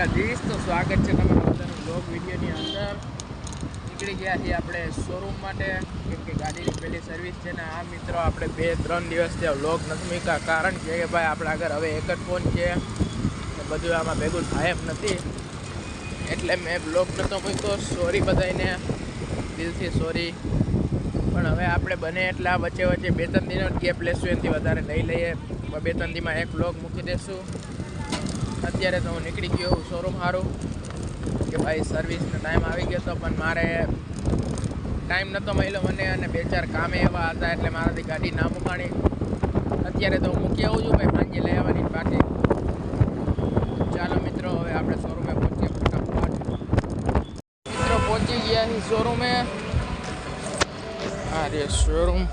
દ્વારકાધીશ. તો સ્વાગત છે તમારા બધાનું બ્લોગ વિડીયોની અંદર. નીકળી ગયા છીએ આપણે શોરૂમ માટે, કેમ કે ગાડીની પહેલી સર્વિસ છે ને. આ મિત્રો આપણે 2-3 દિવસથી બ્લોગ નથી મૂક્યા, કારણ કે ભાઈ આપણા આગળ હવે એક જ ફોન છે ને બધું આમાં ભેગું થાય એમ નથી, એટલે મેં બ્લોગ નહોતો મૂક્યો. સોરી બધાને, દિલથી સોરી. પણ હવે આપણે બને એટલા વચ્ચે 2-3 દિનનો ગેપ લેશું, એનાથી વધારે નહીં લઈએ. 2-3 દીમાં એક બ્લોગ મૂકી દઈશું. અત્યારે તો હું નીકળી ગયો શોરૂમ સારું, કે ભાઈ સર્વિસનો ટાઈમ આવી ગયો હતો, પણ મારે ટાઈમ નહોતો મળ્યો મને, અને 2-4 કામે એવા હતા એટલે મારાથી ગાડી ના મૂકાણી. અત્યારે તો હું મૂકી આવું છું ભાઈ, સાંજે લઈ આવવાની પાછી. ચાલો મિત્રો, હવે આપણે શોરૂમે પહોંચીએ ફટાફટ. મિત્રો પહોંચી ગયા છીએ શોરૂમે. આ રે શોરૂમ.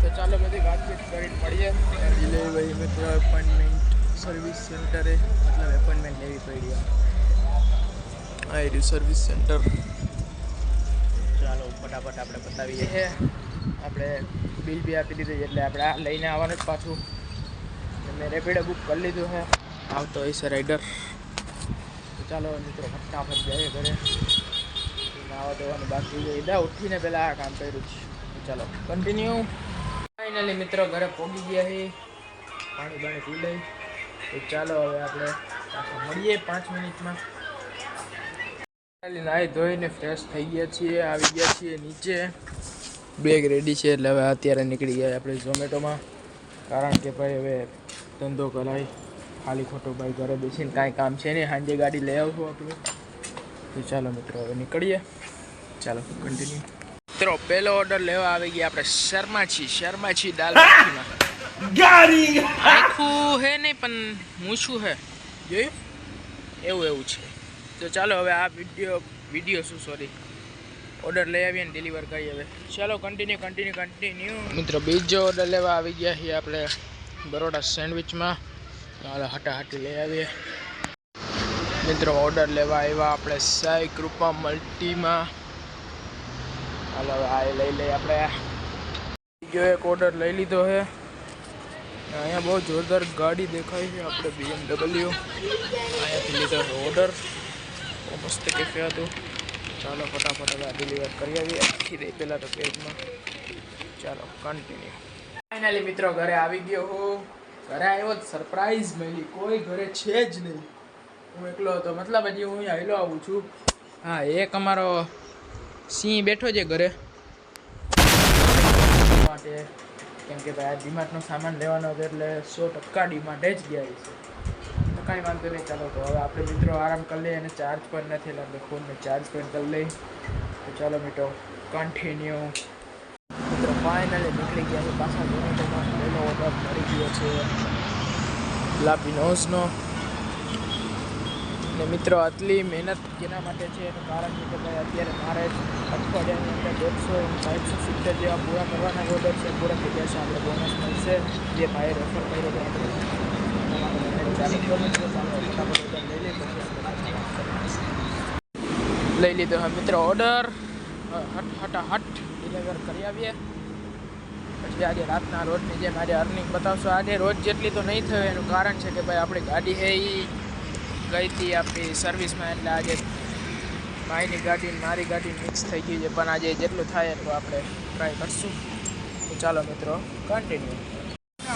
તો ચાલો બધી વાતચીત કરીને મળીએ. ડિલિવરી મિત્રો એપોઇન્ટમેન્ટ સર્વિસ સેન્ટરે, મતલબ એપોઇન્ટમેન્ટ લેવી પડી. આ રહ્યું સર્વિસ સેન્ટર. ચાલો ફટાફટ આપણે બતાવીએ છે. આપણે બિલ બી આપી દીધું, એટલે આપણે આ લઈને આવવાનું જ પાછું. મેં રેપિડો બુક કરી લીધું છે, આવતો હોય છે રાઈડર. તો ચાલો મિત્રો ફટાફટ જઈએ ઘરે. નાવા ધોવાનું બાકી છે, ઈદા ઉઠીને પહેલાં આ કામ કર્યું છે. ચાલો કન્ટિન્યુ. ફાઇનલી મિત્રો ઘરે પહોંચી ગયા છીએ, પાણી પી લઈ. તો ચાલો હવે આપણે પાછા મળીએ 5 મિનિટમાં. નાહી ધોઈને ફ્રેશ થઈ ગયા છીએ, આવી ગયા છીએ નીચે. બેગ રેડી છે, એટલે હવે અત્યારે નીકળી ગયા આપણે ઝોમેટોમાં, કારણ કે ભાઈ હવે ધંધો કરાય. ખાલી ખોટો ભાઈ ઘરે બેસીને કાંઈ કામ છે નહીં, સાંજે ગાડી લઈ આવશું આપણે. તો ચાલો મિત્રો હવે નીકળીએ. ચાલો કન્ટિન્યુ. મિત્રો પહેલો ઓર્ડર લેવા આવી ગયા આપણે શર્માછી દાલ બાટીમાં. આખું હે નહીં પણ મૂછું હે, જોયું એવું છે. તો ચાલો હવે આ વિડીયો ઓર્ડર લઈ આવીએ ને ડિલિવર કરીએ હવે. ચાલો કન્ટિન્યુ. મિત્રો બીજો ઓર્ડર લેવા આવી ગયા છીએ આપણે બરોડા સેન્ડવિચમાં. હાલો હટાહટી લઈ આવીએ. મિત્રો ઓર્ડર લેવા આવ્યા આપણે સાઈ કૃપા મલ્ટીમાં. હાલો આ લઈ લઈએ આપણે. બીજો એક ઓર્ડર લઈ લીધો છે. અહીંયા બહુ જોરદાર ગાડી દેખાય છે, આપણે BMW. અહીંયાથી લીધો ઓર્ડર, બહુ મસ્ત કેફે હતું. ચાલો ફટાફટ હવે ડિલિવર કરી આવીએ. આખી દઈ પહેલાં તો પેજમાં. ચાલો કન્ટિન્યુ. ફાઇનલી મિત્રો ઘરે આવી ગયો હું. ઘરે આવ્યો જ સરપ્રાઈઝ મળી, કોઈ ઘરે છે જ નહીં, હું એકલો હતો. મતલબ હજી હું અહીંયા હેલો આવું છું. હા, એક અમારો સિંહ બેઠો છે ઘરે માટે, કેમ કે ભાઈ આ ડીમાર્ટનો સામાન લેવાનો હતો, એટલે 100% ડીમાર્ટ જ ગયા છે. તો કાંઈ વાંધો નહીં. ચાલો તો હવે આપણે મિત્રો આરામ કરી લઈએ, અને ચાર્જ પણ નથી, એટલે આપણે ફોનને ચાર્જ પણ કરી લઈએ. તો ચાલો મિત્રો કન્ટિન્યુ. મિત્રો ફાઇનલી નીકળી ગયા છે પાછા ઝોમેટોમાં. પહેલો ઓર્ડર મળી ગયો છે લાપીનોઝનો. ને મિત્રો આટલી મહેનત કેના માટે છે એનું કારણ છે કે ભાઈ અત્યારે મારે અઠવાડિયાની અંદર 150-170 જેવા પૂરા કરવાના ઓર્ડર છે. પૂરા થઈ ગયા છે, આપણે બોનસ મળશે. જે ભાઈ રેફર કર્યો તો આપણે ચાલુ કરવું છે. ફટાફટ ઓર્ડર લઈ લીધો હા મિત્રો ઓર્ડર. હટાહટ ડિલિવર કરી આવીએ. પછી આજે રાતના રોજની જેમ આજે અર્નિંગ બતાવશો. આજે રોજ જેટલી તો નહીં થયું, એનું કારણ છે કે ભાઈ આપણી ગાડી છે એ ગઈ હતી આપણી સર્વિસમાં, એટલે આજે ભાઈની ગાડી મારી ગાડી મિક્સ થઈ ગઈ છે. પણ આજે જેટલું થાય એટલું આપણે ટ્રાય કરશું. તો ચાલો મિત્રો કન્ટિન્યુ.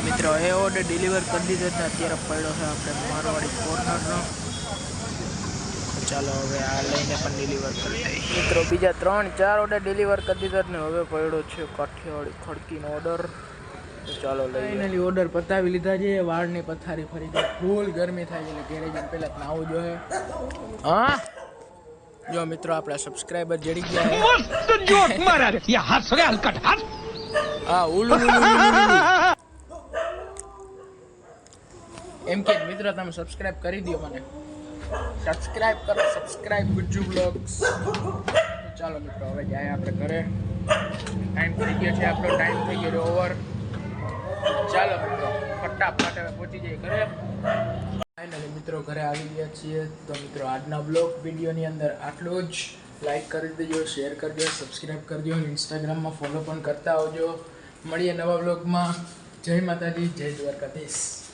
મિત્રો એ ઓર્ડર ડિલિવર કરી દીધો છે, અત્યારે પડ્યો છે આપણે મારવાડી કોર્નરનો. ચાલો હવે આ લઈને પણ ડિલિવર કરી દઈએ. મિત્રો બીજા 3-4 ઓર્ડર ડિલિવર કરી દીધો ને હવે પડ્યો છે કાઠિયાવાડી ખડકીનો ઓર્ડર. તો ચાલો ફાઇનલી ઓર્ડર પતાવી લીધા છે. વાળની પથારી ફરી ગઈ, ફૂલ ગરમી થાય એટલે ઘેરે જઈને પહેલાં નાવું જોઈએ. હા જો મિત્રો આપણા સબસ્ક્રાઈબર જડી ગયા. હા ઉલું એમ કે મિત્રો તમે સબસ્ક્રાઈબ કરી દો મને. સબસ્ક્રાઈબ કરો, ગુજ્જુ બ્લોગ્સ. ચાલો મિત્રો હવે જાય આપણે ઘરે. ટાઈમ થઈ ગયો છે, આપણો ટાઈમ થઈ ગયો ઓવર. ચાલો મિત્રો ફટાફટ હવે પહોંચી જઈએ ઘરે. ફાઇનલી મિત્રો ઘરે આવી ગયા છીએ. તો મિત્રો આજના બ્લોગ વિડીયોની અંદર આટલું જ. લાઈક કરી દેજો, શેર કરજો, સબસ્ક્રાઈબ કરજો, ઇન્સ્ટાગ્રામમાં ફોલો પણ કરતા આવજો. મળીએ નવા બ્લોગમાં. જય માતાજી, જય દ્વારકાધીશ.